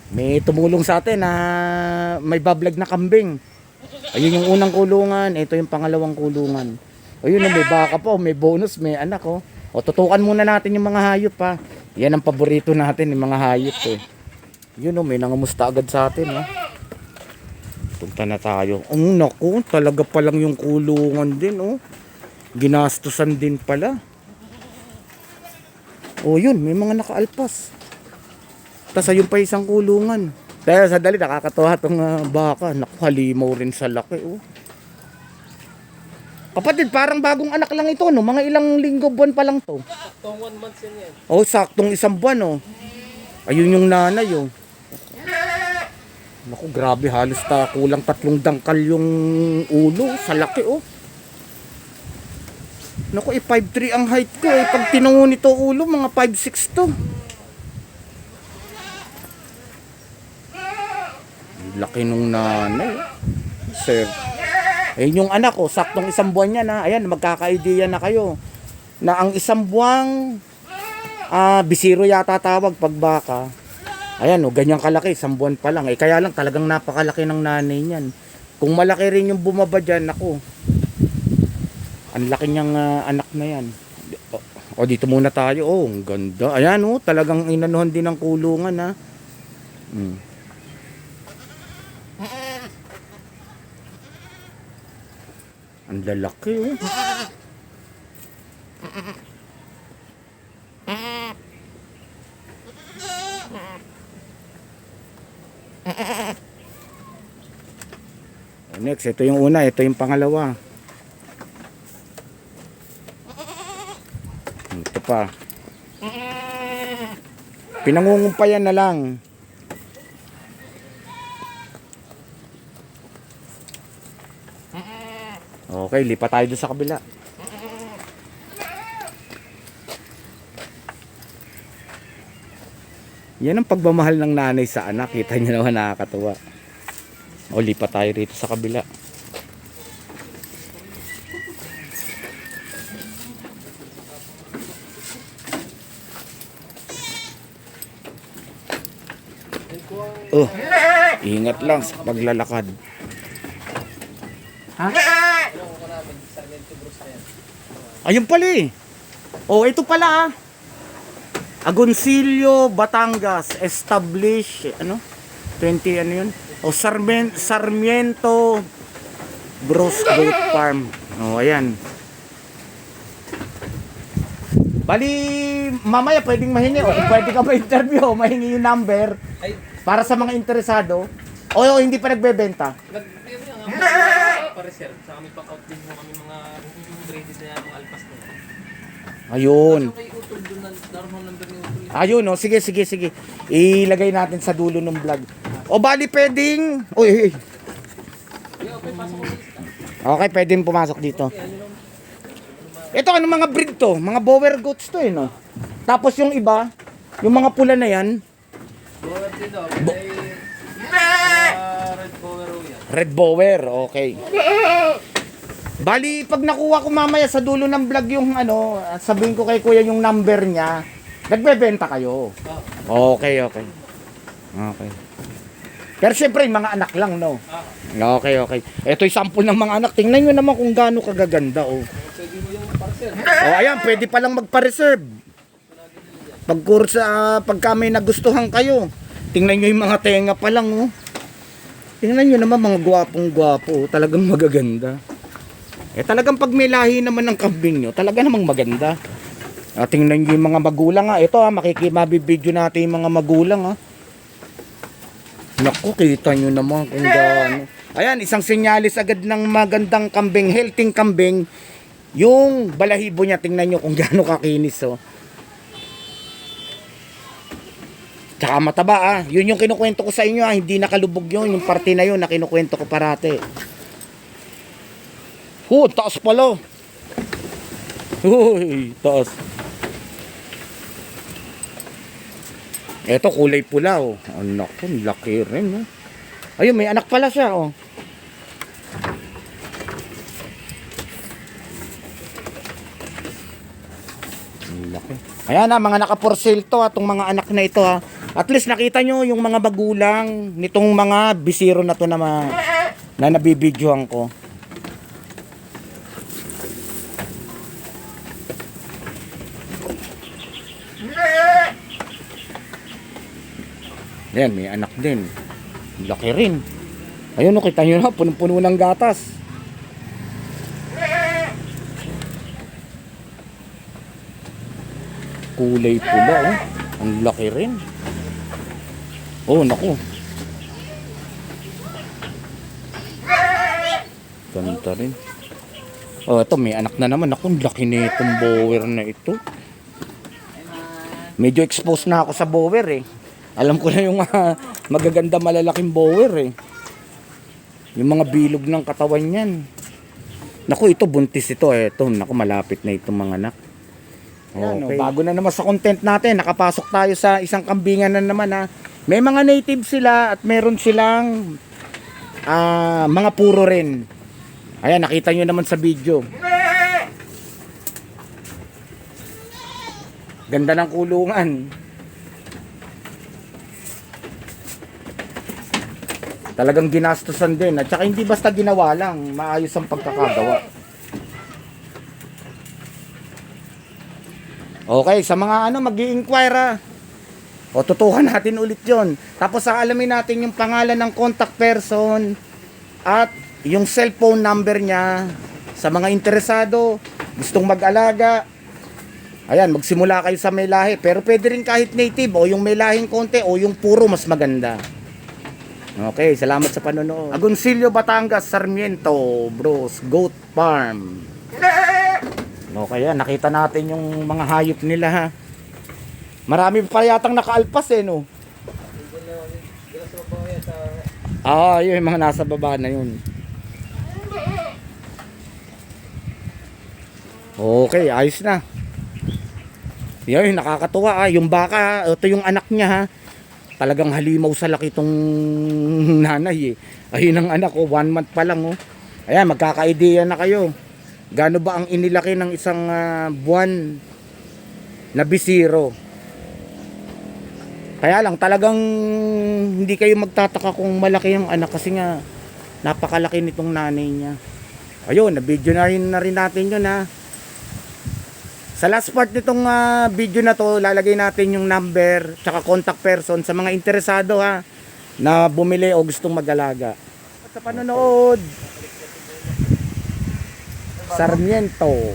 May tumulong sa atin na may bablog na kambing. Ayun yung unang kulungan, ito yung pangalawang kulungan. Ayun, may baka pa, may bonus, may anak oh. O tutukan muna natin yung mga hayop pa. Yan ang paborito natin, yung mga hayop eh. Yun oh, may nangamusta agad sa atin oh. Punta na tayo. Naku, talaga palang yung kulungan din oh. Ginastusan din pala. Oh yun, may mga nakaalpas. Tapos ayun pa isang kulungan. Kaya sa dali nakakatuwa itong baka. Naku, halimaw rin sa laki oh. Kapatid, parang bagong anak lang ito no. Mga ilang linggo, buwan pa lang to. Saktong 1 month yan. Oh, saktong isang buwan oh. Ayun yung nanay oh. Naku, grabe, halos kulang 3 dangkal yung ulo sa laki oh. Naku, 5'3" ang height ko eh. Pag tinango nito ulo, mga 5'6" to. Laki nung nanay. Sir. Ayun yung anak ko, saktong isang buwan niya na. Ayan, magkaka-idea na kayo. Na ang isang buwang bisiro yata tawag pag baka. Ayan o, ganyan kalaki, isang buwan pa lang. Eh, kaya lang talagang napakalaki ng nanay niyan. Kung malaki rin yung bumaba dyan, ako. Ang laki niyang anak na yan. O, dito muna tayo. Oh, ang ganda. Ayan o, talagang inanuhan din ng kulungan ha. Ang lalaki oh. Next, ito yung una, ito yung pangalawa. Ito pa. Pinangungumpayan na lang. Okay, lipat tayo doon sa kabila. Yan ang pagmamahal ng nanay sa anak. Kita niyo naman, nakakatuwa. O, lipat tayo rito sa kabila. Oh, ingat lang sa paglalakad. Ha? Ayun pala eh. Oh, ito pala ah. Agoncillo, Batangas, established, ano? 20 ano yun? O Sarmiento Gross Goat Farm. O ayan. Bali, mamaya pwedeng mahingi. O kung pwede ka ma-interview, mahingi yung number. Para sa mga interesado. O hindi pa nagbebenta. Para-reserve. Sa kami pang-out din mo kami mga ready na yung alpas na. Ayun. May utol doon na darong number ni utol. Ayun o, sige. Ilagay natin sa dulo ng vlog. O bali pwedeng. Uy. Okay, pasok ko dito. Okay, pwedeng pumasok dito. Ito ano mga breed to? Mga bower goats to eh no. Tapos yung iba, yung mga pula na yan, Bower dito. Red Bower yan. red bower, okay. Bali, pag nakuha ko mamaya sa dulo ng vlog yung ano, sabihin ko kay kuya yung number niya, nagbebenta kayo. Okay. Pero syempre, mga anak lang, no? Okay. Ito yung sample ng mga anak. Tingnan nyo naman kung gaano kagaganda, oh. Pwede mo yung parcel. Oh, ayan, pwede palang magpa-reserve. Pagka may nagustuhan kayo, tingnan nyo yung mga tenga pa lang, oh. Tingnan nyo naman, mga gwapong-gwapo, oh. Talagang magaganda. Talagang pag may lahi naman ng kambing nyo, talaga namang maganda. Tingnan nyo yung mga magulang, ha. Ito, ha, mabibidyo natin yung mga magulang, ha. Naku, kita nyo naman kung gaano. Ayan, isang senyalis agad ng magandang kambing, healthy kambing. Yung balahibo niya, tingnan nyo kung gaano kakinis, oh. Tsaka mataba, ah. Yun yung kinukwento ko sa inyo, ah. Hindi nakalubog yun. Yung parte na yun na kinukwento ko parate. Taas pala. Uy, taas. Ito kulay pula oh. Anak ko, laki rin oh. Ayun, may anak pala siya oh. Laki. Ayan na, mga naka-for sale to, itong mga anak na ito ha. At least nakita nyo yung mga magulang nitong mga bisiro na to na, na nabibidyohan ko. Yan, may anak din. Laki rin. Ayun, no, kita nyo na, punong-puno ng gatas. Kulay pula, oh. Ang laki rin. Oh, naku. Ganda rin. Oh, ito, may anak na naman. Naku, ang laki na itong bower na ito. Medyo exposed na ako sa bower eh. Alam ko na yung magaganda malalaking bower eh. Yung mga bilog ng katawan niyan. Naku, ito buntis ito eh. Ito, naku, malapit na itong mga anak. Okay. Bago na naman sa content natin, nakapasok tayo sa isang kambingan na naman ha. May mga native sila at meron silang mga puro rin. Ayan, nakita nyo naman sa video. Ganda ng kulungan. Talagang ginastusan din. At saka hindi basta ginawa lang, maayos ang pagkakagawa. Okay, sa mga mag-i-inquire o tutukan natin ulit yon. Tapos alamin natin yung pangalan ng contact person at yung cellphone number niya sa mga interesado, gustong mag-alaga. Ayan, magsimula kayo sa may lahi. Pero pwede rin kahit native o yung may lahing konti o yung puro mas maganda. Okay, salamat sa panonood. Agoncillo, Batangas, Sarmiento, Bros, Goat Farm. Okay, yan, nakita natin yung mga hayop nila ha. Marami pa yatang nakaalpas eh no. Yun yung mga nasa baba na yun. Okay, ayos na. Yan, nakakatuwa yung baka, ito yung anak niya ha. Talagang halimaw sa laki tong nanay eh. Ayun ang anak ko, 1 month pa lang oh. Ayan, magkaka-idea na kayo. Gaano ba ang inilaki ng isang buwan na bisiro? Kaya lang talagang hindi kayo magtataka kung malaki ang anak kasi nga napakalaki nitong nanay niya. Ayun, na-video na rin natin yun ha. Sa last part nitong video na to, lalagay natin yung number tsaka contact person sa mga interesado ha na bumili o gustong mag-alaga. At sa panonood, Sarmiento.